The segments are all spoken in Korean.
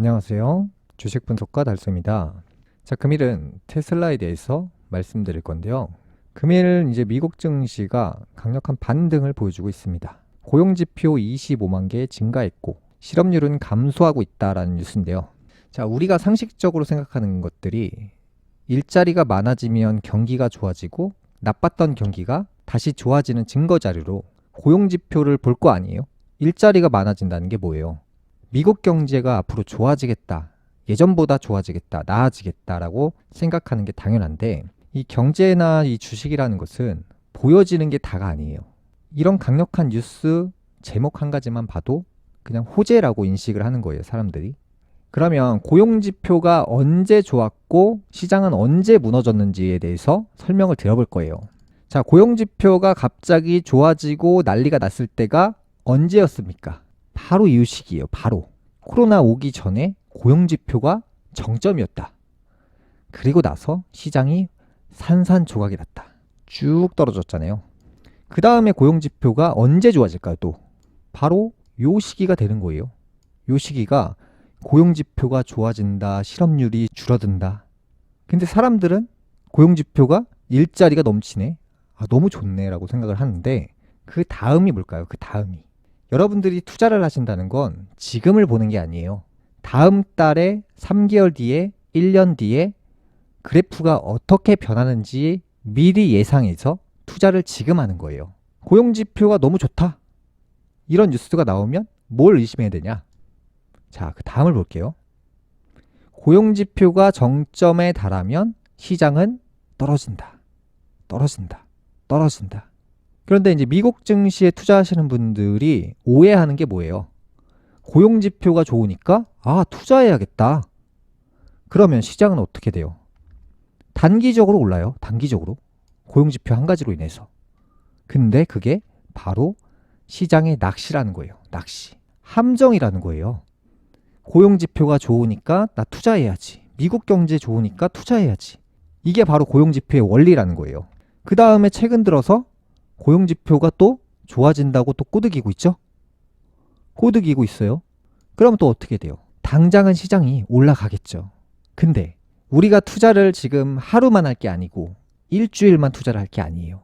안녕하세요. 주식 분석가 달수입니다. 자, 금일은 테슬라에 대해서 말씀드릴 건데요. 금일 이제 미국 증시가 강력한 반등을 보여주고 있습니다. 고용지표 25만 개 증가했고 실업률은 감소하고 있다라는 뉴스인데요. 자, 우리가 상식적으로 생각하는 것들이 일자리가 많아지면 경기가 좋아지고 나빴던 경기가 다시 좋아지는 증거 자료로 고용지표를 볼 거 아니에요? 일자리가 많아진다는 게 뭐예요? 미국 경제가 앞으로 좋아지겠다, 예전보다 좋아지겠다, 나아지겠다라고 생각하는 게 당연한데 이 경제나 이 주식이라는 것은 보여지는 게 다가 아니에요. 이런 강력한 뉴스 제목 한 가지만 봐도 그냥 호재라고 인식을 하는 거예요, 사람들이. 그러면 고용지표가 언제 좋았고 시장은 언제 무너졌는지에 대해서 설명을 드려볼 거예요. 자, 고용지표가 갑자기 좋아지고 난리가 났을 때가 언제였습니까? 바로 이 시기예요. 바로 코로나 오기 전에 고용지표가 정점이었다. 그리고 나서 시장이 산산조각이 났다. 쭉 떨어졌잖아요. 그 다음에 고용지표가 언제 좋아질까요? 또 바로 요 시기가 되는 거예요. 요 시기가 고용지표가 좋아진다, 실업률이 줄어든다. 근데 사람들은 고용지표가 일자리가 넘치네, 너무 좋네 라고 생각을 하는데 그 다음이 뭘까요? 그 다음이 여러분들이 투자를 하신다는 건 지금을 보는 게 아니에요. 다음 달에 3개월 뒤에 1년 뒤에 그래프가 어떻게 변하는지 미리 예상해서 투자를 지금 하는 거예요. 고용지표가 너무 좋다, 이런 뉴스가 나오면 뭘 의심해야 되냐? 자, 그 다음을 볼게요. 고용지표가 정점에 달하면 시장은 떨어진다. 떨어진다. 떨어진다. 그런데 이제 미국 증시에 투자하시는 분들이 오해하는 게 뭐예요? 고용지표가 좋으니까 투자해야겠다. 그러면 시장은 어떻게 돼요? 단기적으로 올라요. 단기적으로. 고용지표 한 가지로 인해서. 근데 그게 바로 시장의 낚시라는 거예요. 낚시. 함정이라는 거예요. 고용지표가 좋으니까 나 투자해야지. 미국 경제 좋으니까 투자해야지. 이게 바로 고용지표의 원리라는 거예요. 그 다음에 최근 들어서 고용지표가 또 좋아진다고 또 꼬드기고 있죠? 꼬드기고 있어요. 그럼 또 어떻게 돼요? 당장은 시장이 올라가겠죠. 근데 우리가 투자를 지금 하루만 할 게 아니고 일주일만 투자를 할 게 아니에요.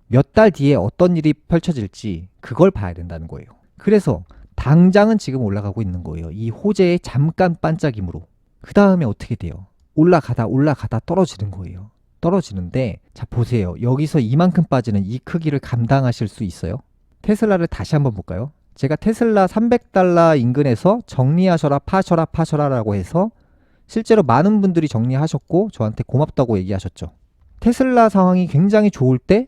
몇 달 뒤에 어떤 일이 펼쳐질지 그걸 봐야 된다는 거예요. 그래서 당장은 지금 올라가고 있는 거예요. 이 호재의 잠깐 반짝임으로. 그 다음에 어떻게 돼요? 올라가다 떨어지는 거예요. 떨어지는데 자, 보세요. 여기서 이만큼 빠지는 이 크기를 감당하실 수 있어요? 테슬라를 다시 한번 볼까요? 제가 테슬라 300달러 인근에서 정리하셔라, 파셔라 라고 해서 실제로 많은 분들이 정리하셨고 저한테 고맙다고 얘기하셨죠. 테슬라 상황이 굉장히 좋을 때,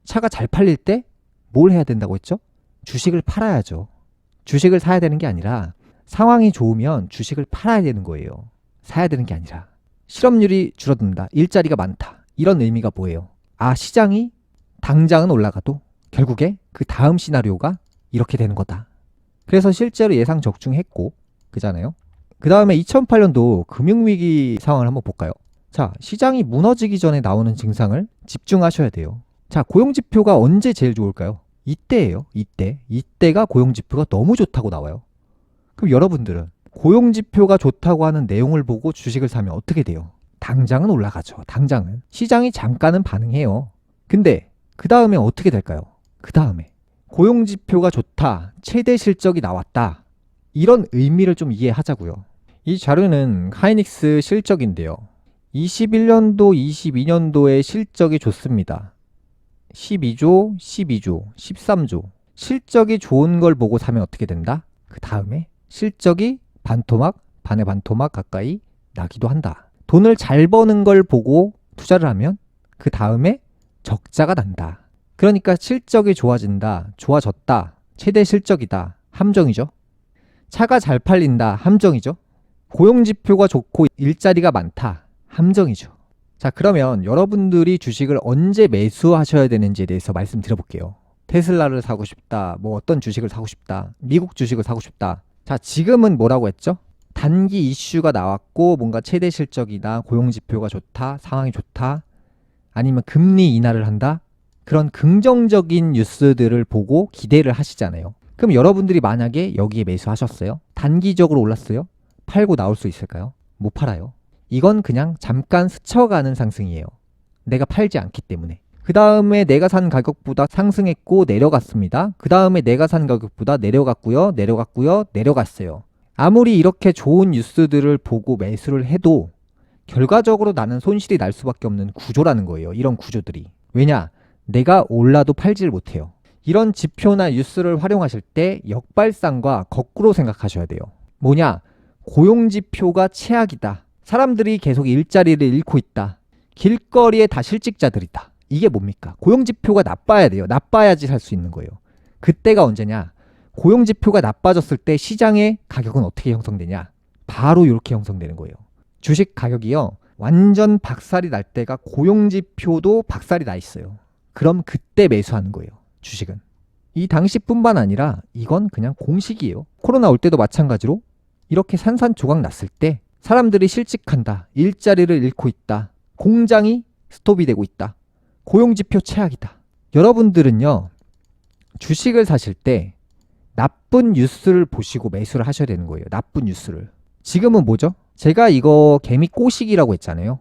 차가 잘 팔릴 때 뭘 해야 된다고 했죠? 주식을 팔아야죠. 주식을 사야 되는 게 아니라 상황이 좋으면 주식을 팔아야 되는 거예요. 사야 되는 게 아니라. 실업률이 줄어든다, 일자리가 많다, 이런 의미가 뭐예요? 시장이 당장은 올라가도 결국에 그 다음 시나리오가 이렇게 되는 거다. 그래서 실제로 예상 적중했고, 그잖아요. 그 다음에 2008년도 금융위기 상황을 한번 볼까요? 자, 시장이 무너지기 전에 나오는 증상을 집중하셔야 돼요. 자, 고용지표가 언제 제일 좋을까요? 이때예요. 이때가 고용지표가 너무 좋다고 나와요. 그럼 여러분들은 고용지표가 좋다고 하는 내용을 보고 주식을 사면 어떻게 돼요? 당장은 올라가죠. 당장은. 시장이 잠깐은 반응해요. 근데 그 다음에 어떻게 될까요? 그 다음에 고용지표가 좋다, 최대 실적이 나왔다, 이런 의미를 좀 이해하자고요. 이 자료는 하이닉스 실적인데요. 21년도, 22년도의 실적이 좋습니다. 12조, 13조. 실적이 좋은 걸 보고 사면 어떻게 된다? 그 다음에 실적이 반토막, 반의 반토막 가까이 나기도 한다. 돈을 잘 버는 걸 보고 투자를 하면 그 다음에 적자가 난다. 그러니까 실적이 좋아진다, 좋아졌다, 최대 실적이다, 함정이죠. 차가 잘 팔린다, 함정이죠. 고용지표가 좋고 일자리가 많다, 함정이죠. 자, 그러면 여러분들이 주식을 언제 매수하셔야 되는지에 대해서 말씀드려볼게요. 테슬라를 사고 싶다, 어떤 주식을 사고 싶다, 미국 주식을 사고 싶다. 자, 지금은 뭐라고 했죠? 단기 이슈가 나왔고 뭔가 최대 실적이다, 고용지표가 좋다, 상황이 좋다, 아니면 금리 인하를 한다, 그런 긍정적인 뉴스들을 보고 기대를 하시잖아요. 그럼 여러분들이 만약에 여기에 매수하셨어요? 단기적으로 올랐어요? 팔고 나올 수 있을까요? 못 팔아요. 이건 그냥 잠깐 스쳐가는 상승이에요. 내가 팔지 않기 때문에. 그 다음에 내가 산 가격보다 상승했고 내려갔습니다. 그 다음에 내가 산 가격보다 내려갔고요. 내려갔어요. 아무리 이렇게 좋은 뉴스들을 보고 매수를 해도 결과적으로 나는 손실이 날 수밖에 없는 구조라는 거예요. 이런 구조들이. 왜냐? 내가 올라도 팔지를 못해요. 이런 지표나 뉴스를 활용하실 때 역발상과 거꾸로 생각하셔야 돼요. 뭐냐? 고용지표가 최악이다. 사람들이 계속 일자리를 잃고 있다. 길거리에 다 실직자들이다. 이게 뭡니까? 고용지표가 나빠야 돼요. 나빠야지 살 수 있는 거예요. 그때가 언제냐? 고용지표가 나빠졌을 때 시장의 가격은 어떻게 형성되냐? 바로 이렇게 형성되는 거예요. 주식 가격이요. 완전 박살이 날 때가 고용지표도 박살이 나 있어요. 그럼 그때 매수하는 거예요. 주식은. 이 당시뿐만 아니라 이건 그냥 공식이에요. 코로나 올 때도 마찬가지로 이렇게 산산조각 났을 때 사람들이 실직한다. 일자리를 잃고 있다. 공장이 스톱이 되고 있다. 고용지표 최악이다. 여러분들은요. 주식을 사실 때 나쁜 뉴스를 보시고 매수를 하셔야 되는 거예요. 나쁜 뉴스를. 지금은 뭐죠? 제가 이거 개미 꼬시기라고 했잖아요.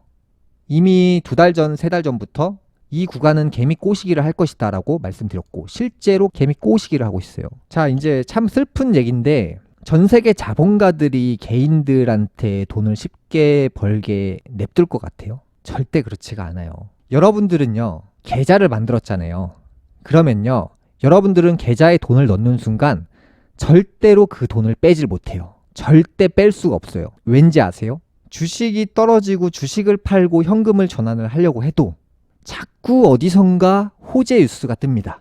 이미 2달 전, 3달 전부터 이 구간은 개미 꼬시기를 할 것이다 라고 말씀드렸고 실제로 개미 꼬시기를 하고 있어요. 자, 이제 참 슬픈 얘기인데 전 세계 자본가들이 개인들한테 돈을 쉽게 벌게 냅둘 것 같아요? 절대 그렇지가 않아요. 여러분들은요, 계좌를 만들었잖아요. 그러면요, 여러분들은 계좌에 돈을 넣는 순간 절대로 그 돈을 빼질 못해요. 절대 뺄 수가 없어요. 왠지 아세요? 주식이 떨어지고 주식을 팔고 현금을 전환을 하려고 해도 자꾸 어디선가 호재 뉴스가 뜹니다.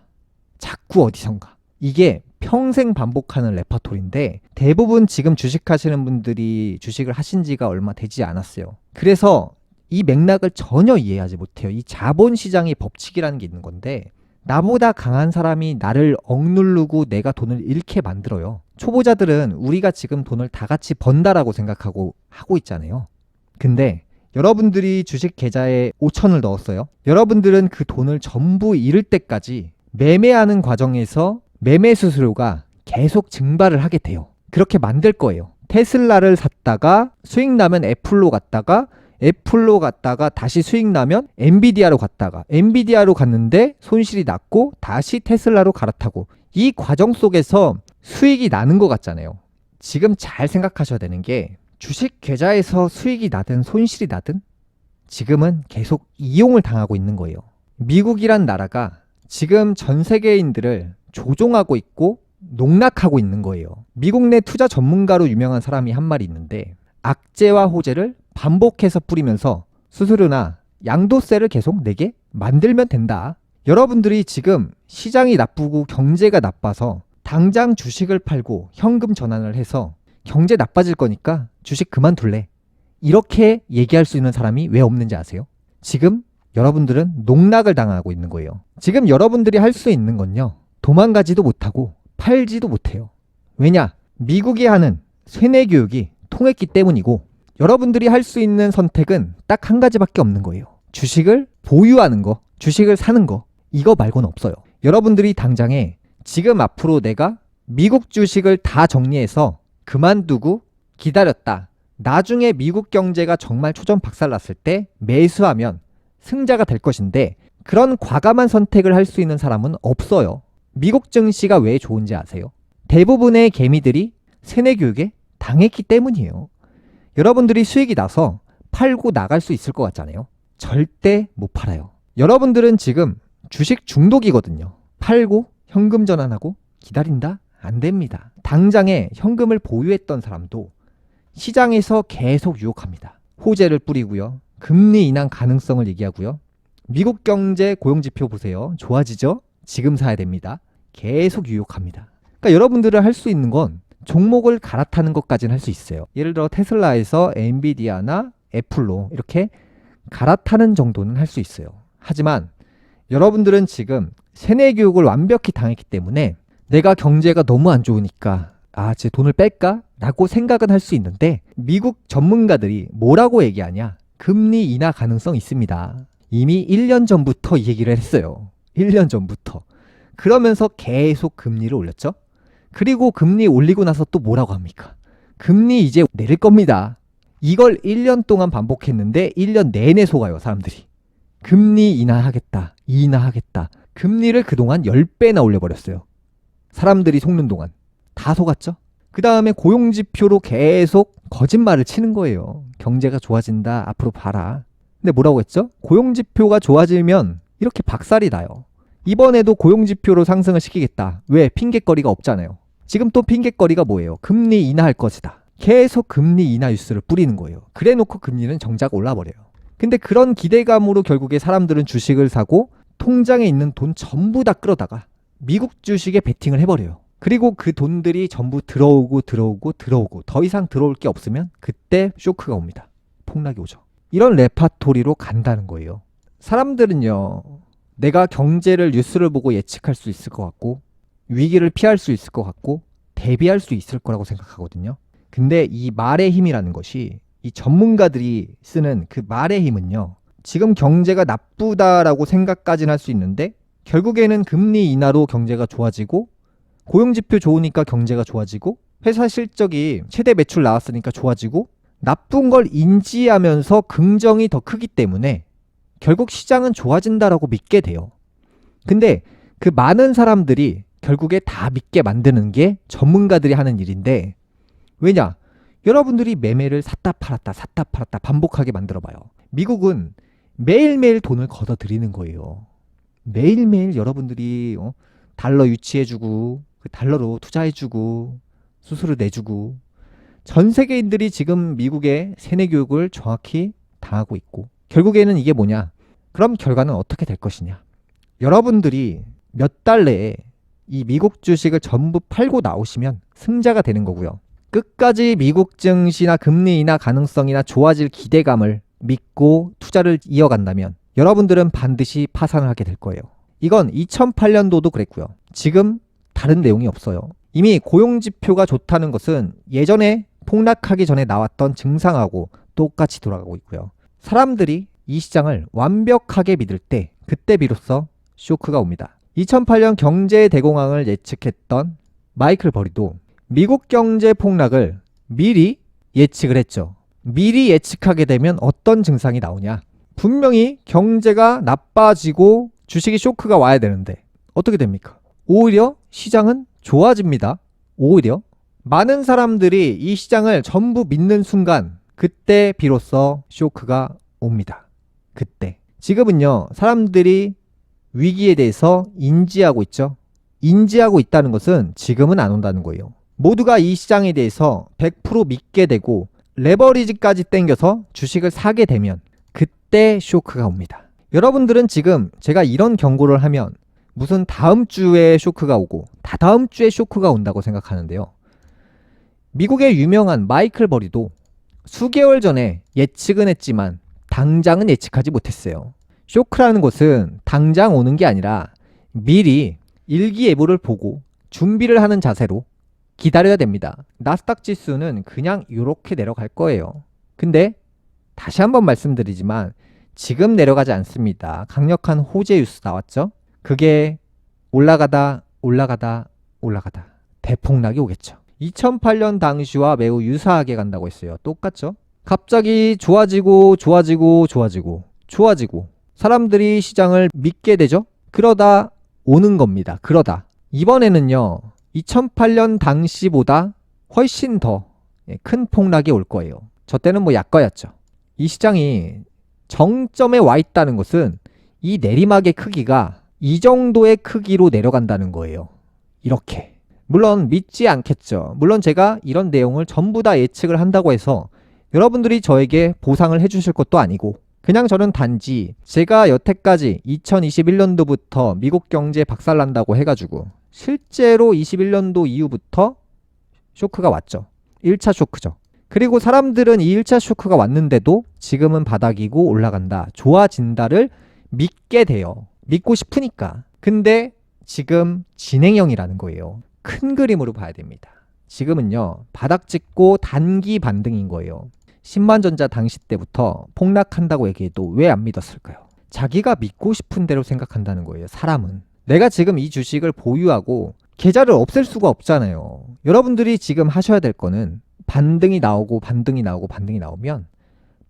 자꾸 어디선가. 이게 평생 반복하는 레퍼토리인데 대부분 지금 주식하시는 분들이 주식을 하신 지가 얼마 되지 않았어요. 그래서 이 맥락을 전혀 이해하지 못해요. 이 자본시장의 법칙이라는 게 있는 건데 나보다 강한 사람이 나를 억누르고 내가 돈을 잃게 만들어요. 초보자들은 우리가 지금 돈을 다 같이 번다라고 생각하고 하고 있잖아요. 근데 여러분들이 주식 계좌에 5천을 넣었어요. 여러분들은 그 돈을 전부 잃을 때까지 매매하는 과정에서 매매 수수료가 계속 증발을 하게 돼요. 그렇게 만들 거예요. 테슬라를 샀다가 수익 나면 애플로 갔다가 다시 수익 나면 엔비디아로 갔는데 손실이 났고 다시 테슬라로 갈아타고 이 과정 속에서 수익이 나는 것 같잖아요. 지금 잘 생각하셔야 되는 게 주식 계좌에서 수익이 나든 손실이 나든 지금은 계속 이용을 당하고 있는 거예요. 미국이란 나라가 지금 전 세계인들을 조종하고 있고 농락하고 있는 거예요. 미국 내 투자 전문가로 유명한 사람이 한 말이 있는데 악재와 호재를 반복해서 뿌리면서 수수료나 양도세를 계속 내게 만들면 된다. 여러분들이 지금 시장이 나쁘고 경제가 나빠서 당장 주식을 팔고 현금 전환을 해서 경제 나빠질 거니까 주식 그만둘래. 이렇게 얘기할 수 있는 사람이 왜 없는지 아세요? 지금 여러분들은 농락을 당하고 있는 거예요. 지금 여러분들이 할 수 있는 건요. 도망가지도 못하고 팔지도 못해요. 왜냐? 미국이 하는 세뇌 교육이 통했기 때문이고 여러분들이 할 수 있는 선택은 딱 한 가지밖에 없는 거예요. 주식을 보유하는 거, 주식을 사는 거, 이거 말고는 없어요. 여러분들이 당장에 지금 앞으로 내가 미국 주식을 다 정리해서 그만두고 기다렸다. 나중에 미국 경제가 정말 초전 박살났을 때 매수하면 승자가 될 것인데 그런 과감한 선택을 할 수 있는 사람은 없어요. 미국 증시가 왜 좋은지 아세요? 대부분의 개미들이 세뇌 교육에 당했기 때문이에요. 여러분들이 수익이 나서 팔고 나갈 수 있을 것 같잖아요. 절대 못 팔아요. 여러분들은 지금 주식 중독이거든요. 팔고 현금 전환하고 기다린다? 안 됩니다. 당장에 현금을 보유했던 사람도 시장에서 계속 유혹합니다. 호재를 뿌리고요. 금리 인하 가능성을 얘기하고요. 미국 경제 고용지표 보세요. 좋아지죠? 지금 사야 됩니다. 계속 유혹합니다. 그러니까 여러분들은 할 수 있는 건 종목을 갈아타는 것까지는 할 수 있어요. 예를 들어 테슬라에서 엔비디아나 애플로 이렇게 갈아타는 정도는 할 수 있어요. 하지만 여러분들은 지금 세뇌 교육을 완벽히 당했기 때문에 내가 경제가 너무 안 좋으니까 제 돈을 뺄까? 라고 생각은 할 수 있는데 미국 전문가들이 뭐라고 얘기하냐? 금리 인하 가능성 있습니다. 이미 1년 전부터 이 얘기를 했어요. 1년 전부터. 그러면서 계속 금리를 올렸죠. 그리고 금리 올리고 나서 또 뭐라고 합니까? 금리 이제 내릴 겁니다. 이걸 1년 동안 반복했는데 1년 내내 속아요, 사람들이. 금리 인하하겠다, 인하하겠다. 금리를 그동안 10배나 올려버렸어요. 사람들이 속는 동안. 다 속았죠? 그 다음에 고용지표로 계속 거짓말을 치는 거예요. 경제가 좋아진다, 앞으로 봐라. 근데 뭐라고 했죠? 고용지표가 좋아지면 이렇게 박살이 나요. 이번에도 고용지표로 상승을 시키겠다. 왜? 핑계거리가 없잖아요. 지금 또 핑계거리가 뭐예요? 금리 인하할 것이다. 계속 금리 인하 뉴스를 뿌리는 거예요. 그래 놓고 금리는 정작 올라버려요. 근데 그런 기대감으로 결국에 사람들은 주식을 사고 통장에 있는 돈 전부 다 끌어다가 미국 주식에 베팅을 해버려요. 그리고 그 돈들이 전부 들어오고 더 이상 들어올 게 없으면 그때 쇼크가 옵니다. 폭락이 오죠. 이런 레파토리로 간다는 거예요. 사람들은요, 내가 경제를 뉴스를 보고 예측할 수 있을 것 같고 위기를 피할 수 있을 것 같고 대비할 수 있을 거라고 생각하거든요. 근데 이 말의 힘이라는 것이, 이 전문가들이 쓰는 그 말의 힘은요, 지금 경제가 나쁘다라고 생각까지는 할 수 있는데 결국에는 금리 인하로 경제가 좋아지고 고용지표 좋으니까 경제가 좋아지고 회사 실적이 최대 매출 나왔으니까 좋아지고 나쁜 걸 인지하면서 긍정이 더 크기 때문에 결국 시장은 좋아진다라고 믿게 돼요. 근데 그 많은 사람들이 결국에 다 믿게 만드는 게 전문가들이 하는 일인데, 왜냐? 여러분들이 매매를 샀다 팔았다 반복하게 만들어봐요. 미국은 매일매일 돈을 걷어들이는 거예요. 매일매일 여러분들이 달러 유치해주고 그 달러로 투자해주고 수수료 내주고, 전 세계인들이 지금 미국의 세뇌 교육을 정확히 당하고 있고, 결국에는 이게 뭐냐? 그럼 결과는 어떻게 될 것이냐? 여러분들이 몇 달 내에 이 미국 주식을 전부 팔고 나오시면 승자가 되는 거고요. 끝까지 미국 증시나 금리 인하 가능성이나 좋아질 기대감을 믿고 투자를 이어간다면 여러분들은 반드시 파산을 하게 될 거예요. 이건 2008년도도 그랬고요. 지금 다른 내용이 없어요. 이미 고용지표가 좋다는 것은 예전에 폭락하기 전에 나왔던 증상하고 똑같이 돌아가고 있고요. 사람들이 이 시장을 완벽하게 믿을 때 그때 비로소 쇼크가 옵니다. 2008년 경제 대공황을 예측했던 마이클 버리도 미국 경제 폭락을 미리 예측을 했죠. 미리 예측하게 되면 어떤 증상이 나오냐? 분명히 경제가 나빠지고 주식이 쇼크가 와야 되는데 어떻게 됩니까? 오히려 시장은 좋아집니다. 오히려 많은 사람들이 이 시장을 전부 믿는 순간 그때 비로소 쇼크가 옵니다. 그때. 지금은요, 사람들이 위기에 대해서 인지하고 있죠. 인지하고 있다는 것은 지금은 안 온다는 거예요. 모두가 이 시장에 대해서 100% 믿게 되고 레버리지까지 땡겨서 주식을 사게 되면 그때 쇼크가 옵니다. 여러분들은 지금 제가 이런 경고를 하면 무슨 다음 주에 쇼크가 오고 다다음 주에 쇼크가 온다고 생각하는데요. 미국의 유명한 마이클 버리도 수개월 전에 예측은 했지만 당장은 예측하지 못했어요. 쇼크라는 것은 당장 오는 게 아니라 미리 일기예보를 보고 준비를 하는 자세로 기다려야 됩니다. 나스닥 지수는 그냥 이렇게 내려갈 거예요. 근데 다시 한번 말씀드리지만 지금 내려가지 않습니다. 강력한 호재 뉴스 나왔죠? 그게 올라가다 대폭락이 오겠죠. 2008년 당시와 매우 유사하게 간다고 했어요. 똑같죠? 갑자기 좋아지고 사람들이 시장을 믿게 되죠? 그러다 오는 겁니다. 그러다 이번에는요, 2008년 당시보다 훨씬 더 큰 폭락이 올 거예요. 저 때는 뭐 약과였죠. 이 시장이 정점에 와 있다는 것은 이 내리막의 크기가 이 정도의 크기로 내려간다는 거예요. 이렇게. 물론 믿지 않겠죠. 물론 제가 이런 내용을 전부 다 예측을 한다고 해서 여러분들이 저에게 보상을 해주실 것도 아니고, 그냥 저는 단지 제가 여태까지 2021년도부터 미국 경제 박살난다고 해가지고 실제로 21년도 이후부터 쇼크가 왔죠. 1차 쇼크죠. 그리고 사람들은 이 1차 쇼크가 왔는데도 지금은 바닥이고 올라간다, 좋아진다를 믿게 돼요. 믿고 싶으니까. 근데 지금 진행형이라는 거예요. 큰 그림으로 봐야 됩니다. 지금은요, 바닥 찍고 단기 반등인 거예요. 신만전자 당시 때부터 폭락한다고 얘기해도 왜 안 믿었을까요? 자기가 믿고 싶은 대로 생각한다는 거예요. 사람은. 내가 지금 이 주식을 보유하고 계좌를 없앨 수가 없잖아요. 여러분들이 지금 하셔야 될 거는 반등이 나오고 반등이 나오고 반등이 나오면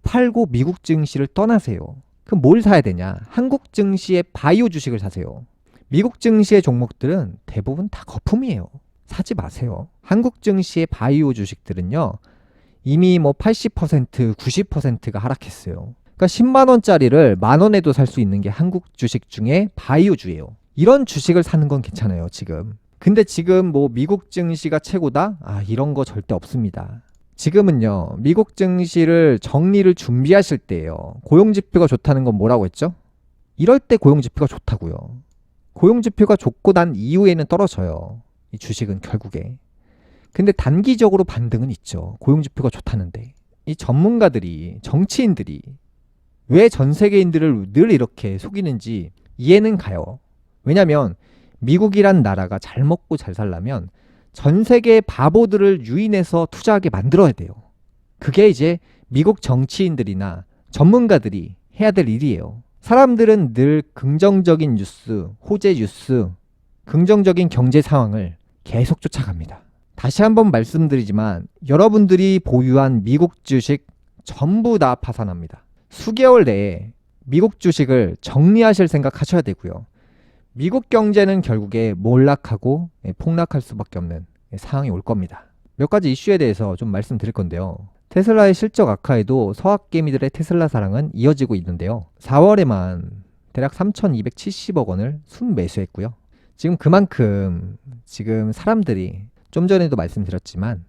팔고 미국 증시를 떠나세요. 그럼 뭘 사야 되냐? 한국 증시의 바이오 주식을 사세요. 미국 증시의 종목들은 대부분 다 거품이에요. 사지 마세요. 한국 증시의 바이오 주식들은요, 이미 뭐 80%, 90%가 하락했어요. 그러니까 10만 원짜리를 만 원에도 살 수 있는 게 한국 주식 중에 바이오주예요. 이런 주식을 사는 건 괜찮아요, 지금. 근데 지금 뭐 미국 증시가 최고다? 이런 거 절대 없습니다. 지금은요, 미국 증시를 정리를 준비하실 때예요. 고용지표가 좋다는 건 뭐라고 했죠? 이럴 때 고용지표가 좋다고요. 고용지표가 좋고 난 이후에는 떨어져요. 이 주식은 결국에. 근데 단기적으로 반등은 있죠. 고용지표가 좋다는데. 이 전문가들이, 정치인들이 왜 전 세계인들을 늘 이렇게 속이는지 이해는 가요. 왜냐면 미국이란 나라가 잘 먹고 잘 살려면 전 세계의 바보들을 유인해서 투자하게 만들어야 돼요. 그게 이제 미국 정치인들이나 전문가들이 해야 될 일이에요. 사람들은 늘 긍정적인 뉴스, 호재 뉴스, 긍정적인 경제 상황을 계속 쫓아갑니다. 다시 한번 말씀드리지만 여러분들이 보유한 미국 주식 전부 다 파산합니다. 수개월 내에 미국 주식을 정리하실 생각 하셔야 되고요. 미국 경제는 결국에 몰락하고 폭락할 수밖에 없는 상황이 올 겁니다. 몇 가지 이슈에 대해서 좀 말씀드릴 건데요. 테슬라의 실적 악화에도 서학개미들의 테슬라 사랑은 이어지고 있는데요. 4월에만 대략 3,270억 원을 순매수했고요. 지금 그만큼 지금 사람들이 좀 전에도 말씀드렸지만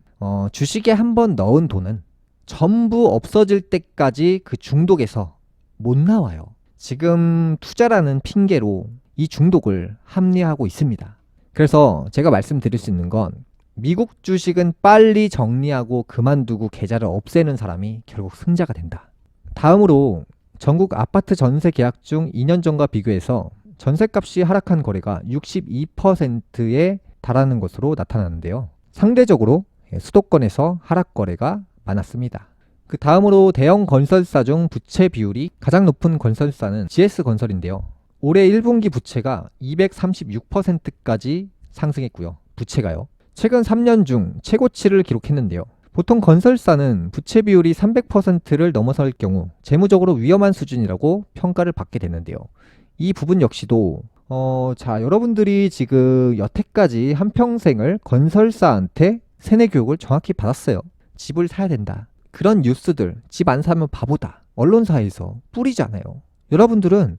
주식에 한번 넣은 돈은 전부 없어질 때까지 그 중독에서 못 나와요. 지금 투자라는 핑계로 이 중독을 합리화하고 있습니다. 그래서 제가 말씀드릴 수 있는 건 미국 주식은 빨리 정리하고 그만두고 계좌를 없애는 사람이 결국 승자가 된다. 다음으로 전국 아파트 전세 계약 중 2년 전과 비교해서 전세값이 하락한 거래가 62%에 달하는 것으로 나타나는데요. 상대적으로 수도권에서 하락 거래가 많았습니다. 그 다음으로 대형 건설사 중 부채 비율이 가장 높은 건설사는 GS건설인데요. 올해 1분기 부채가 236%까지 상승했고요. 부채가요. 최근 3년 중 최고치를 기록했는데요. 보통 건설사는 부채 비율이 300%를 넘어설 경우 재무적으로 위험한 수준이라고 평가를 받게 되는데요. 이 부분 역시도 여러분들이 지금 여태까지 한평생을 건설사한테 세뇌 교육을 정확히 받았어요. 집을 사야 된다. 그런 뉴스들, 집 안 사면 바보다. 언론사에서 뿌리잖아요. 여러분들은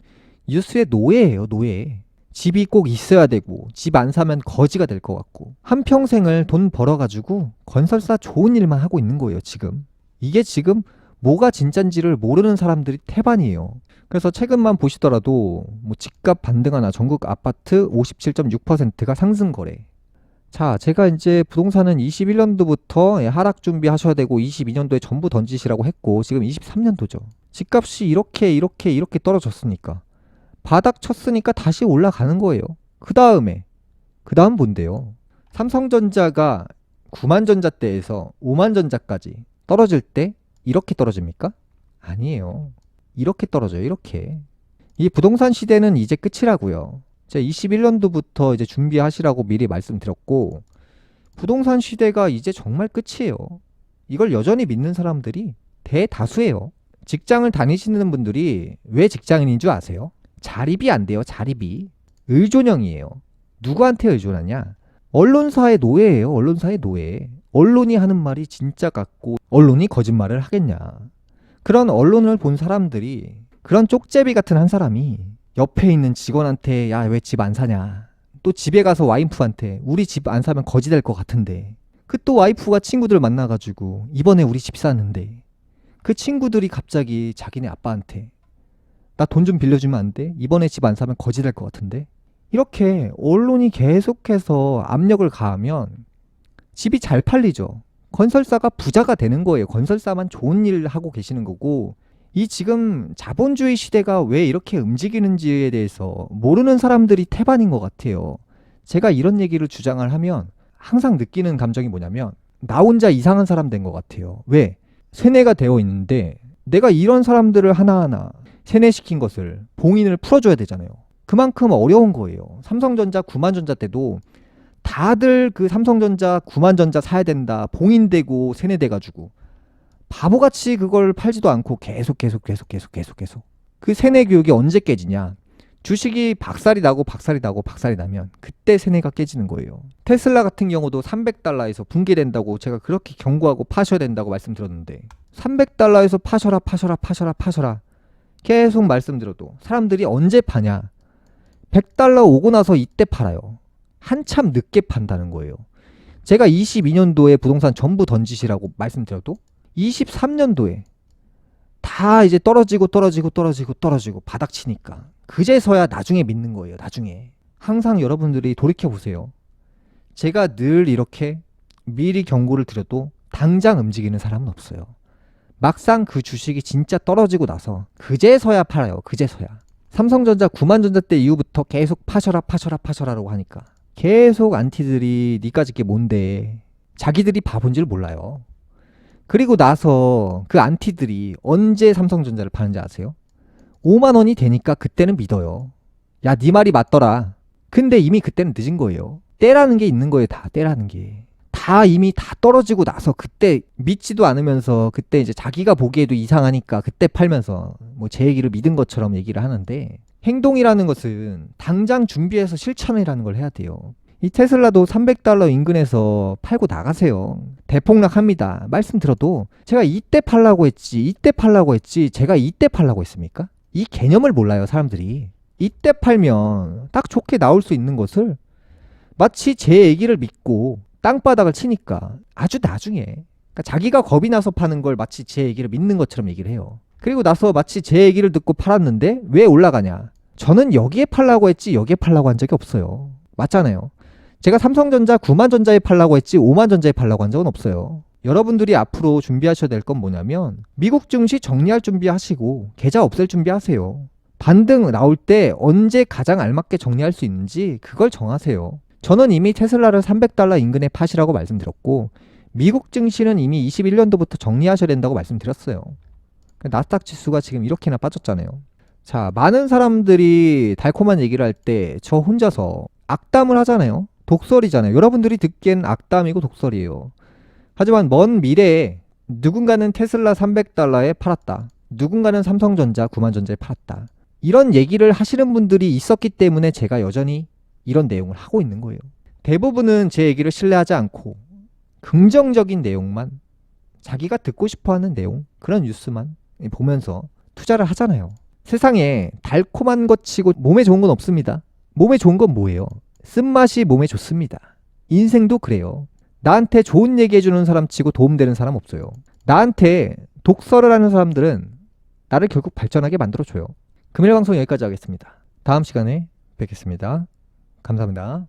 뉴스의 노예예요, 노예. 집이 꼭 있어야 되고 집 안 사면 거지가 될 것 같고 한평생을 돈 벌어가지고 건설사 좋은 일만 하고 있는 거예요, 지금. 이게 지금 뭐가 진짠지를 모르는 사람들이 태반이에요. 그래서 최근만 보시더라도 뭐 집값 반등하나 전국 아파트 57.6%가 상승 거래. 자, 제가 이제 부동산은 21년도부터 하락 준비하셔야 되고 22년도에 전부 던지시라고 했고 지금 23년도죠. 집값이 이렇게 떨어졌으니까 바닥 쳤으니까 다시 올라가는 거예요. 그 다음 뭔데요? 삼성전자가 9만전자대에서 5만전자까지 떨어질 때 이렇게 떨어집니까? 아니에요. 이렇게 떨어져요. 이렇게. 이 부동산 시대는 이제 끝이라고요. 제가 21년도부터 이제 준비하시라고 미리 말씀드렸고 부동산 시대가 이제 정말 끝이에요. 이걸 여전히 믿는 사람들이 대다수예요. 직장을 다니시는 분들이 왜 직장인인 줄 아세요? 자립이 안 돼요. 자립이. 의존형이에요. 누구한테 의존하냐? 언론사의 노예예요. 언론사의 노예. 언론이 하는 말이 진짜 같고 언론이 거짓말을 하겠냐. 그런 언론을 본 사람들이 그런 쪽제비 같은 한 사람이 옆에 있는 직원한테 야, 왜 집 안 사냐. 또 집에 가서 와이프한테 우리 집 안 사면 거지 될 것 같은데 그 또 와이프가 친구들 만나가지고 이번에 우리 집 사는데 그 친구들이 갑자기 자기네 아빠한테 나 돈 좀 빌려주면 안 돼? 이번에 집 안 사면 거지 될 것 같은데 이렇게 언론이 계속해서 압력을 가하면 집이 잘 팔리죠. 건설사가 부자가 되는 거예요. 건설사만 좋은 일 하고 계시는 거고 이 지금 자본주의 시대가 왜 이렇게 움직이는지에 대해서 모르는 사람들이 태반인 것 같아요. 제가 이런 얘기를 주장을 하면 항상 느끼는 감정이 뭐냐면 나 혼자 이상한 사람 된 것 같아요. 왜? 세뇌가 되어 있는데 내가 이런 사람들을 하나하나 세뇌시킨 것을 봉인을 풀어줘야 되잖아요. 그만큼 어려운 거예요. 삼성전자 9만전자 때도 다들 그 삼성전자 9만전자 사야 된다 봉인되고 세뇌돼가지고 바보같이 그걸 팔지도 않고 계속 그 세뇌 교육이 언제 깨지냐. 주식이 박살이 나고 박살이 나면 그때 세뇌가 깨지는 거예요. 테슬라 같은 경우도 300달러에서 붕괴된다고 제가 그렇게 경고하고 파셔야 된다고 말씀드렸는데 300달러에서 파셔라 계속 말씀드려도 사람들이 언제 파냐. 100달러 오고 나서 이때 팔아요. 한참 늦게 판다는 거예요. 제가 22년도에 부동산 전부 던지시라고 말씀드려도 23년도에 다 이제 떨어지고 바닥 치니까 그제서야 나중에 믿는 거예요. 나중에. 항상 여러분들이 돌이켜보세요. 제가 늘 이렇게 미리 경고를 드려도 당장 움직이는 사람은 없어요. 막상 그 주식이 진짜 떨어지고 나서 그제서야 팔아요. 그제서야. 삼성전자 9만전자 때 이후부터 계속 파셔라라고 하니까 계속 안티들이 니까짓 게 뭔데 자기들이 바본 줄 몰라요. 그리고 나서 그 안티들이 언제 삼성전자를 파는지 아세요? 5만원이 되니까 그때는 믿어요. 야, 네 말이 맞더라. 근데 이미 그때는 늦은 거예요. 때라는 게 있는 거예요. 다 때라는 게. 다 이미 다 떨어지고 나서 그때 믿지도 않으면서 그때 이제 자기가 보기에도 이상하니까 그때 팔면서 뭐 제 얘기를 믿은 것처럼 얘기를 하는데 행동이라는 것은 당장 준비해서 실천이라는 걸 해야 돼요. 이 테슬라도 300달러 인근에서 팔고 나가세요. 대폭락합니다. 말씀드려도 제가 이때 팔라고 했지 제가 이때 팔라고 했습니까? 이 개념을 몰라요. 사람들이. 이때 팔면 딱 좋게 나올 수 있는 것을 마치 제 얘기를 믿고 땅바닥을 치니까 아주 나중에 그러니까 자기가 겁이 나서 파는 걸 마치 제 얘기를 믿는 것처럼 얘기를 해요. 그리고 나서 마치 제 얘기를 듣고 팔았는데 왜 올라가냐. 저는 여기에 팔라고 했지 여기에 팔라고 한 적이 없어요. 맞잖아요. 제가 삼성전자 9만전자에 팔라고 했지 5만전자에 팔라고 한 적은 없어요. 여러분들이 앞으로 준비하셔야 될 건 뭐냐면 미국 증시 정리할 준비하시고 계좌 없앨 준비하세요. 반등 나올 때 언제 가장 알맞게 정리할 수 있는지 그걸 정하세요. 저는 이미 테슬라를 300달러 인근에 파시라고 말씀드렸고 미국 증시는 이미 21년도부터 정리하셔야 된다고 말씀드렸어요. 나스닥 지수가 지금 이렇게나 빠졌잖아요. 자, 많은 사람들이 달콤한 얘기를 할 때 저 혼자서 악담을 하잖아요. 독설이잖아요. 여러분들이 듣기엔 악담이고 독설이에요. 하지만 먼 미래에 누군가는 테슬라 300달러에 팔았다. 누군가는 삼성전자 9만전자에 팔았다. 이런 얘기를 하시는 분들이 있었기 때문에 제가 여전히 이런 내용을 하고 있는 거예요. 대부분은 제 얘기를 신뢰하지 않고 긍정적인 내용만 자기가 듣고 싶어하는 내용 그런 뉴스만 보면서 투자를 하잖아요. 세상에 달콤한 것 치고 몸에 좋은 건 없습니다. 몸에 좋은 건 뭐예요? 쓴맛이 몸에 좋습니다. 인생도 그래요. 나한테 좋은 얘기 해주는 사람 치고 도움되는 사람 없어요. 나한테 독설을 하는 사람들은 나를 결국 발전하게 만들어줘요. 금요일 방송 여기까지 하겠습니다. 다음 시간에 뵙겠습니다. 감사합니다.